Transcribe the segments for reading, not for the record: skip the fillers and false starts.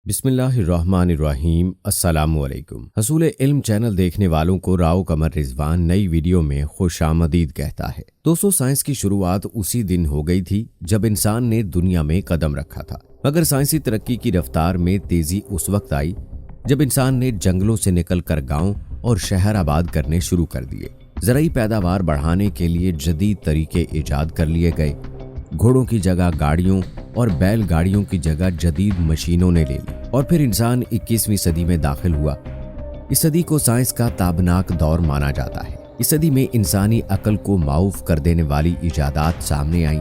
बिस्मिल्लाहिर्रहमानिर्रहीम। अस्सलामुअलैकुम। हसूल इल्म चैनल देखने वालों को राव कमर रिजवान नई वीडियो में खुशामदीद कहता है। दोस्तों, साइंस की शुरुआत उसी दिन हो गई थी जब इंसान ने दुनिया में कदम रखा था, मगर साइंसी तरक्की की रफ्तार में तेजी उस वक्त आई जब इंसान ने जंगलों से निकलकर गांव और शहर आबाद करने शुरू कर दिए। ज़राई पैदावार बढ़ाने के लिए जदीद तरीके ईजाद कर लिए गए। घोड़ों की जगह गाड़ियों और बैलगाड़ियों की जगह जदीद मशीनों ने ले ली और फिर इंसान 21वीं सदी में दाखिल हुआ। इस सदी को साइंस का ताबनाक दौर माना जाता है। इस सदी में इंसानी अकल को माऊफ कर देने वाली इजादात सामने आई।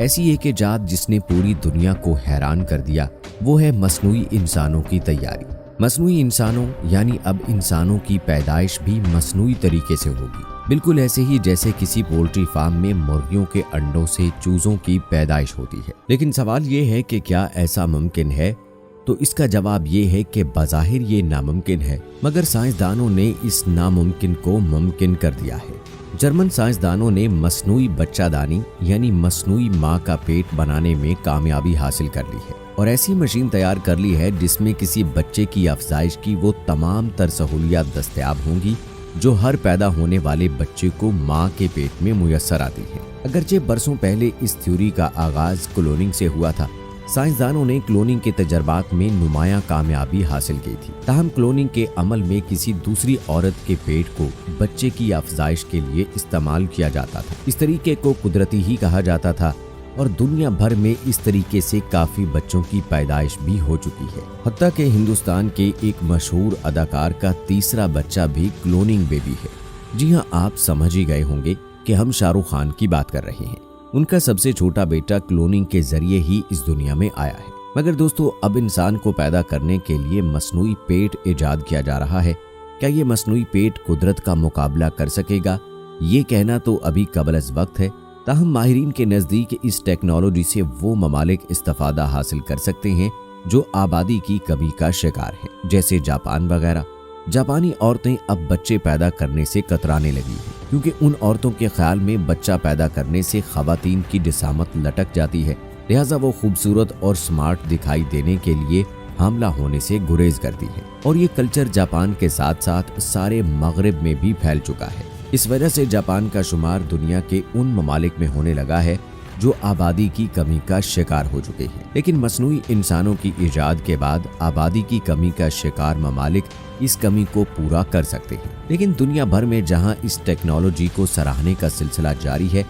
ऐसी एक इजाद जिसने पूरी दुनिया को हैरान कर दिया, वो है मसनूई इंसानों की तैयारी। मसनूई इंसानों यानी अब इंसानों की पैदाइश भी मसनूई तरीके से होगी, बिल्कुल ऐसे ही जैसे किसी पोल्ट्री फार्म में मुर्गियों के अंडों से चूजों की पैदाइश होती है। लेकिन सवाल ये है कि क्या ऐसा मुमकिन है? तो इसका जवाब ये है कि बज़ाहिर ये नामुमकिन है, मगर साइंसदानों ने इस नामुमकिन को मुमकिन कर दिया है। जर्मन साइंसदानों ने मसनूई बच्चादानी यानी मसनूई माँ का पेट बनाने में कामयाबी हासिल कर ली है और ऐसी मशीन तैयार कर ली है जिसमें किसी बच्चे की अफजाइश की वो तमाम तर सहूलियात दस्तयाब होंगी जो हर पैदा होने वाले बच्चे को माँ के पेट में मुयस्सर आती है। अगरचे बरसों पहले इस थ्योरी का आगाज क्लोनिंग से हुआ था, साइंसदानों ने क्लोनिंग के तजर्बात में नुमायां कामयाबी हासिल की थी। ताहम क्लोनिंग के अमल में किसी दूसरी औरत के पेट को बच्चे की अफजाइश के लिए इस्तेमाल किया जाता था। इस तरीके को कुदरती ही कहा जाता था और दुनिया भर में इस तरीके से काफी बच्चों की पैदाइश भी हो चुकी है। हत्ता कि हिंदुस्तान के एक मशहूर अदाकार का तीसरा बच्चा भी क्लोनिंग बेबी है। जी हाँ, आप समझ ही गए होंगे कि हम शाहरुख खान की बात कर रहे हैं। उनका सबसे छोटा बेटा क्लोनिंग के जरिए ही इस दुनिया में आया है। मगर दोस्तों, अब इंसान को पैदा करने के लिए मसनूई पेट इजाद किया जा रहा है। क्या ये मसनूई पेट कुदरत का मुकाबला कर सकेगा? ये कहना तो अभी कबल वक्त है। ताहम माहिरीन के नज़दीक इस टेक्नोलॉजी से वो ममालिक इस्तिफादा हासिल कर सकते हैं जो आबादी की कमी का शिकार है, जैसे जापान वगैरह। जापानी औरतें अब बच्चे पैदा करने से कतराने लगी हैं क्योंकि उन औरतों के ख्याल में बच्चा पैदा करने से खवातीन की जिसामत लटक जाती है, लिहाजा वो खूबसूरत और स्मार्ट दिखाई देने के लिए हामला होने से गुरेज करती है। और ये कल्चर जापान के साथ साथ सारे मगरिब में भी फैल चुका है। इस वजह से जापान का शुमार दुनिया के उन ममालिक में होने लगा है जो आबादी की कमी का शिकार हो चुके हैं। लेकिन मसनूई इंसानों की इजाद के बाद आबादी की कमी का शिकार ममालिक इस कमी को पूरा कर सकते हैं। लेकिन दुनिया भर में जहां इस टेक्नोलॉजी को सराहने का सिलसिला जारी है,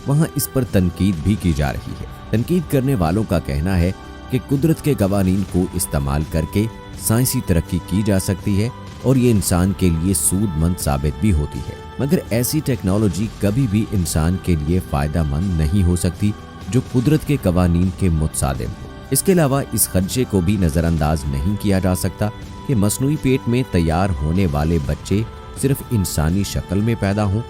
वहां इस पर तनकीद भी की जा रही है। तनकीद करने वालों का कहना है कि कुदरत के कवानीन को इस्तेमाल करके साइंसी तरक्की की जा सकती है और ये इंसान के लिए सूदमंद साबित भी होती है। मगर ऐसी टेक्नोलॉजी कभी भी इंसान के लिए फायदेमंद नहीं हो सकती जो कुदरत के कवानीन के मुतसादिम हो। इसके अलावा इस खदशे को भी नज़रअंदाज नहीं किया जा सकता कि मसनूई पेट में तैयार होने वाले बच्चे सिर्फ इंसानी शक्ल में पैदा हों,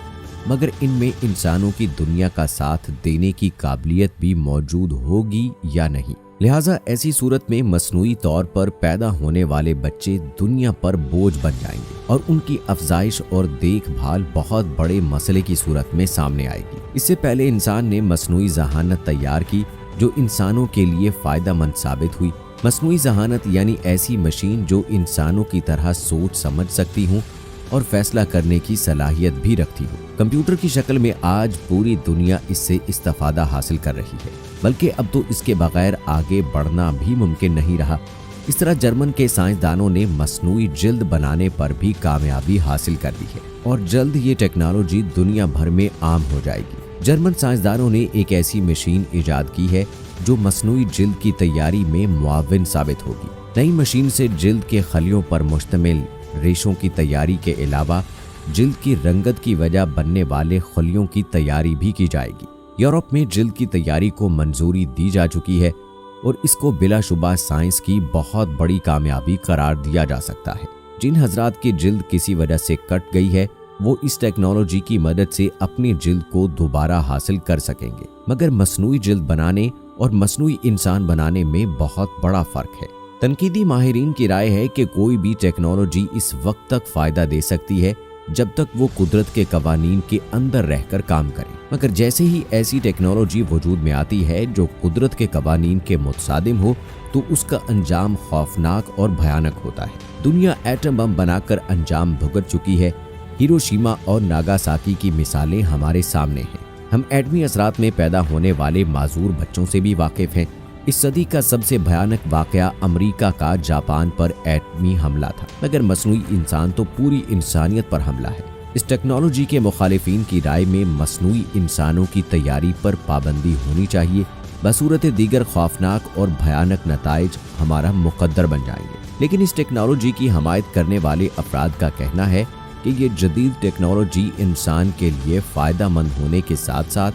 मगर इनमें इंसानों की दुनिया का साथ देने की काबिलियत भी मौजूद होगी या नहीं। लिहाजा ऐसी सूरत में मसनूई तौर पर पैदा होने वाले बच्चे दुनिया पर बोझ बन जाएंगे और उनकी अफजाइश और देखभाल बहुत बड़े मसले की सूरत में सामने आएगी। इससे पहले इंसान ने मसनूई जहानत तैयार की जो इंसानों के लिए फायदेमंद साबित हुई। मसनूई जहानत यानी ऐसी मशीन जो इंसानों की तरह सोच समझ सकती हूँ और फैसला करने की सलाहियत भी रखती हो। कंप्यूटर की शक्ल में आज पूरी दुनिया इससे इस्तिफादा हासिल कर रही है, बल्कि अब तो इसके बगैर आगे बढ़ना भी मुमकिन नहीं रहा। इस तरह जर्मन के साइंसदानों ने मसनूई जिल्द बनाने पर भी कामयाबी हासिल कर ली है और जल्द ये टेक्नोलॉजी दुनिया भर में आम हो जाएगी। जर्मन साइंसदानों ने एक ऐसी मशीन ईजाद की है जो मसनूई जिल्द की तैयारी में मुआविन साबित होगी। नई मशीन से जिल्द के खलियों पर मुश्तमिल रेशों की तैयारी के अलावा जिल्द की रंगत की वजह बनने वाले खलियों की तैयारी भी की जाएगी। यूरोप में जिल्द की तैयारी को मंजूरी दी जा चुकी है और इसको बिलाशुबा साइंस की बहुत बड़ी कामयाबी करार दिया जा सकता है। जिन हजरात की जिल्द किसी वजह से कट गई है वो इस टेक्नोलॉजी की मदद से अपनी जिल्द को दोबारा हासिल कर सकेंगे। मगर मसनूई जिल्द बनाने और मसनूई इंसान बनाने में बहुत बड़ा फर्क है। तनकीदी माहिरीन की राय है कि कोई भी टेक्नोलॉजी इस वक्त तक फायदा दे सकती है जब तक वो कुदरत के कवानीन के अंदर रहकर काम करे। मगर जैसे ही ऐसी टेक्नोलॉजी वजूद में आती है जो कुदरत के कवानीन के मुतसादिम हो, तो उसका अंजाम खौफनाक और भयानक होता है। दुनिया एटम बम बनाकर अंजाम भुगत चुकी है। हिरोशिमा और नागासाकी की मिसालें हमारे सामने हैं। हम एटमी असरात में पैदा होने वाले माजूर बच्चों से भी वाकिफ हैं। इस सदी का सबसे भयानक वाकया अमेरिका का जापान पर एटमी हमला था, मगर मसनूई इंसान तो पूरी इंसानियत पर हमला है। इस टेक्नोलॉजी के मुखालिफिन की राय में मसनूई इंसानों की तैयारी पर पाबंदी होनी चाहिए, बसूरत दीगर खौफनाक और भयानक नताइज हमारा मुकद्दर बन जाएंगे। लेकिन इस टेक्नोलॉजी की हमायत करने वाले अफराद का कहना है कि ये जदीद टेक्नोलॉजी इंसान के लिए फ़ायदा मंद होने के साथ साथ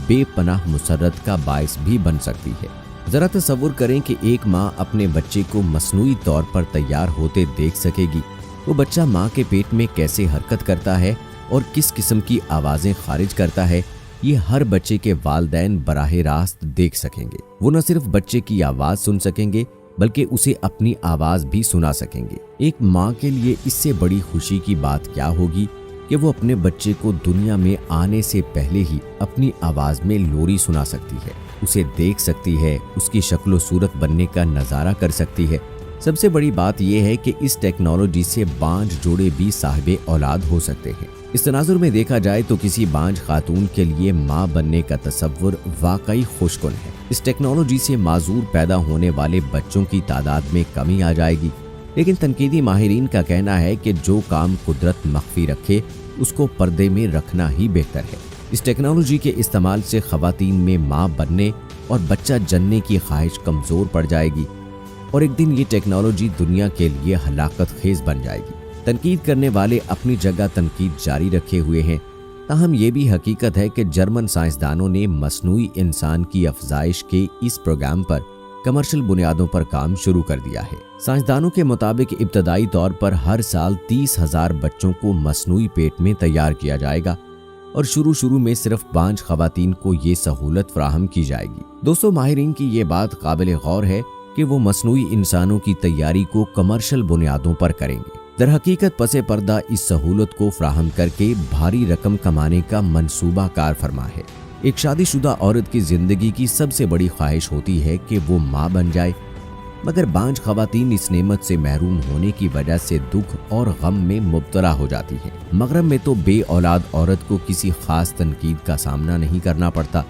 बेपनाह मुसर्रत का बायस भी बन सकती है। ज़रा तसव्वुर करें कि एक माँ अपने बच्चे को मसनूई तौर पर तैयार होते देख सकेगी। वो बच्चा माँ के पेट में कैसे हरकत करता है और किस किस्म की आवाज़ें खारिज करता है, ये हर बच्चे के वालिदैन बराह रास्त देख सकेंगे। वो न सिर्फ बच्चे की आवाज़ सुन सकेंगे बल्कि उसे अपनी आवाज़ भी सुना सकेंगे। एक माँ के लिए इससे बड़ी खुशी की बात क्या होगी कि वो अपने बच्चे को दुनिया में आने से पहले ही अपनी आवाज़ में लोरी सुना सकती है, उसे देख सकती है, उसकी शक्लो सूरत बनने का नज़ारा कर सकती है। सबसे बड़ी बात यह है कि इस टेक्नोलॉजी से बांझ जोड़े भी साहिबे औलाद हो सकते हैं। इस तनाजुर में देखा जाए तो किसी बांझ खातून के लिए माँ बनने का तसव्वुर वाकई खुशकुन है। इस टेक्नोलॉजी से माजूर पैदा होने वाले बच्चों की तादाद में कमी आ जाएगी। लेकिन तनकीदी माहिरीन का कहना है कि जो काम कुदरत मख्फी रखे उसको पर्दे में रखना ही बेहतर है। इस टेक्नोलॉजी के इस्तेमाल से खवातीन में माँ बनने और बच्चा जनने की ख्वाहिश कमज़ोर पड़ जाएगी और एक दिन ये टेक्नोलॉजी दुनिया के लिए हलाकत खेज बन जाएगी। तनकीद करने वाले अपनी जगह तनकीद जारी रखे हुए हैं, ताहम ये भी हकीकत है कि जर्मन साइंसदानों ने मसनूई इंसान की अफजाइश के इस प्रोग्राम पर कमर्शियल बुनियादों पर काम शुरू कर दिया है। साइंसदानों के मुताबिक इब्तदाई तौर पर हर साल 30,000 बच्चों को मसनूई पेट में तैयार किया जाएगा और शुरू में सिर्फ बांझ खवातीन को ये सहूलत फराहम की जाएगी। दोस्तों, माहिरीन की ये बात काबिल गौर है कि वो मसनूई इंसानों की तैयारी को कमर्शियल बुनियादों पर करेंगे। दर हकीकत पसे पर्दा इस सहूलत को फराहम करके भारी रकम कमाने का मंसूबा कार फरमा है। एक शादीशुदा औरत की जिंदगी की सबसे बड़ी ख्वाहिश होती है कि वो माँ बन जाए, मगर बांझ खवातीन इस नेमत से महरूम होने की वजह से दुख और गम में मुब्तला हो जाती हैं। मगरब में तो बे औलाद औरत को किसी खास तनकीद का सामना नहीं करना पड़ता,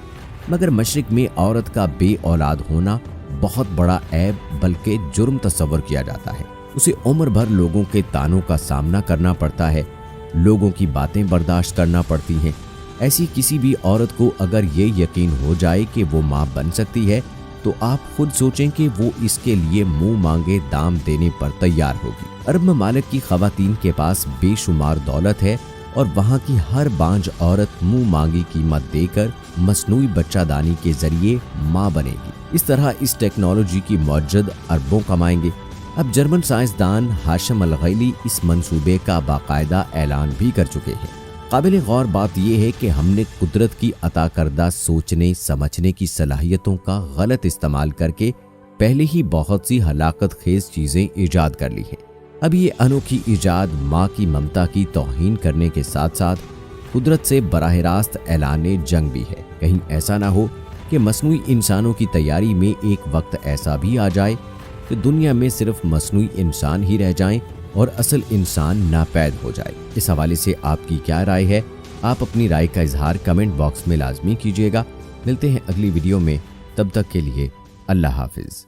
मगर मशरिक में औरत का बे औलाद होना बहुत बड़ा ऐब बल्कि जुर्म तस्वर किया जाता है। उसे उम्र भर लोगों के तानों का सामना करना पड़ता है, लोगों की बातें बर्दाश्त करना पड़ती हैं। ऐसी किसी भी औरत को अगर ये यकीन हो जाए कि वो माँ बन सकती है तो आप खुद सोचें कि वो इसके लिए मुंह मांगे दाम देने पर तैयार होगी। अरब ममालिक की खवातीन के पास बेशुमार दौलत है और वहाँ की हर बांझ औरत मुंह मांगी कीमत देकर मसनूई बच्चादानी के जरिए माँ बनेगी। इस तरह इस टेक्नोलॉजी की मौजद अरबों कमाएंगे। अब जर्मन साइंसदान हाशिम अल-गैली इस मंसूबे का बाकायदा ऐलान भी कर चुके हैं। काबिल गौर बात यह है कि हमने कुदरत की अता करदा सोचने समझने की सलाहियतों का गलत इस्तेमाल करके पहले ही बहुत सी हलाकत खेज चीज़ें ईजाद कर ली हैं। अब ये अनोखी ईजाद माँ की ममता की तौहीन करने के साथ साथ कुदरत से बराह रास्त ऐलाने जंग भी है। कहीं ऐसा ना हो कि मसनूई इंसानों की तैयारी में एक वक्त ऐसा भी आ जाए कि दुनिया में सिर्फ मसनूई इंसान ही रह जाएं और असल इंसान नापैद हो जाए। इस हवाले से आपकी क्या राय है? आप अपनी राय का इजहार कमेंट बॉक्स में लाजमी कीजिएगा। मिलते हैं अगली वीडियो में, तब तक के लिए अल्लाह हाफिज।